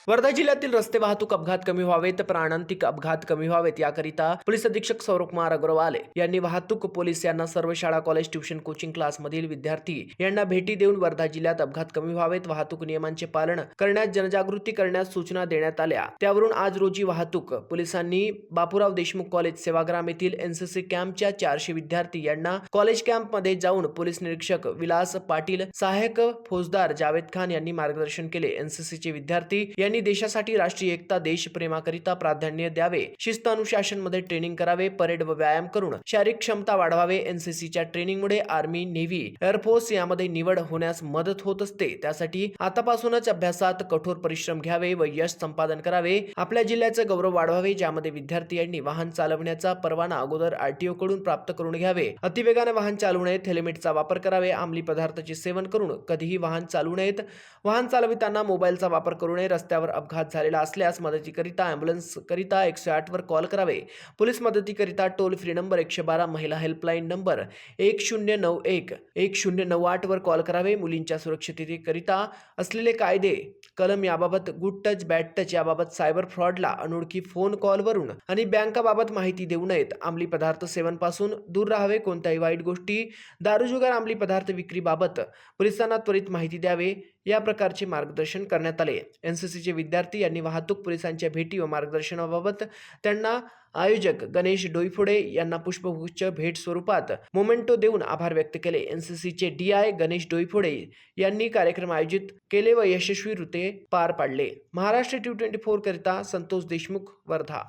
वर्धा जिल्ह्यातील रस्ते वाहतूक अपघात कमी व्हावेत, प्राणांतिक अपघात कमी व्हावेत याकरिता पोलीस अधीक्षक सौरभकुमार अग्रवाल यांनी वाहतूक पोलीस यांना सर्व शाळा, कॉलेज, ट्युशन, कोचिंग क्लास मधील विद्यार्थी यांना भेटी देऊन वर्धा जिल्ह्यात अपघात कमी व्हावेत, वाहतूक नियमांचे पालन करण्यास जनजागृती करण्यास सूचना देण्यात आल्या। त्यावरून आज रोजी वाहतूक पोलिसांनी बापूराव देशमुख कॉलेज सेवाग्राम येथील एनसीसी कॅम्पच्या 400 विद्यार्थी यांना कॉलेज कॅम्प मध्ये जाऊन पोलीस निरीक्षक विलास पाटील, सहाय्यक फौजदार जावेद खान यांनी मार्गदर्शन केले। एनसीसीचे विद्यार्थी यांनी देशासाठी राष्ट्रीय एकता, देशप्रेमाकरिता प्राधान्य द्यावे, शिस्त अनुशासन मध्ये ट्रेनिंग करावे, परेड व व्यायाम करून शारीरिक क्षमता वाढवावे। एनसीसीच्या ट्रेनिंगमुळे आर्मी, नेव्ही, एअरफोर्स यामध्ये निवड होण्यास मदत होत असते। त्यासाठी आतापासूनच अभ्यासात कठोर परिश्रम घ्यावे व यश संपादन करावे, आपल्या जिल्ह्याचे गौरव वाढवावे। ज्यामध्ये विद्यार्थी यांनी वाहन चालवण्याचा परवाना अगोदर आरटीओ कडून प्राप्त करून घ्यावे, अतिवेगाने वाहन चालवू नयेत, हेल्मेटचा वापर करावे, अंमली पदार्थाचे सेवन करून कधीही वाहन चालवू नयेत, वाहन चालविताना मोबाईलचा वापर करू नये, रस्त्यावर अपघात झालेला असल्यास मदतीकरिता ॲम्ब्युलन्स करिता 108 वर कॉल करावे, पोलीस मदतीकरिता टोल फ्री नंबर 112, महिला हेल्पलाईन नंबर 1091 1098 वर कॉल करावे। मुलींच्या सुरक्षिततेकरिता असलेले कायदे, कलम याबाबत गुड टच, बॅड टच याबाबत, सायबर फ्रॉडला अनोळखी फोन कॉलवरून आणि बँकाबाबत माहिती देऊ नयेत, अंमली पदार्थ सेवन पासून दूर राहावे, कोणत्याही वाईट गोष्टी, दारू, जुगार, अंमली पदार्थ विक्रीबाबत पोलिसांना त्वरित माहिती द्यावे, या प्रकारचे मार्गदर्शन करण्यात आले। एनसीसीचे विद्यार्थी यांनी वाहतूक पोलिसांच्या भेटी व मार्गदर्शनाबाबत त्यांना आयोजक गणेश डोईफोडे यांना पुष्पगुच्छ भेट स्वरूपात मोमेंटो देऊन आभार व्यक्त केले। एनसीसीचे DI गणेश डोईफोडे यांनी कार्यक्रम आयोजित केले व यशस्वीरित्या पार पाडले। महाराष्ट्र T24 करिता संतोष देशमुख, वर्धा।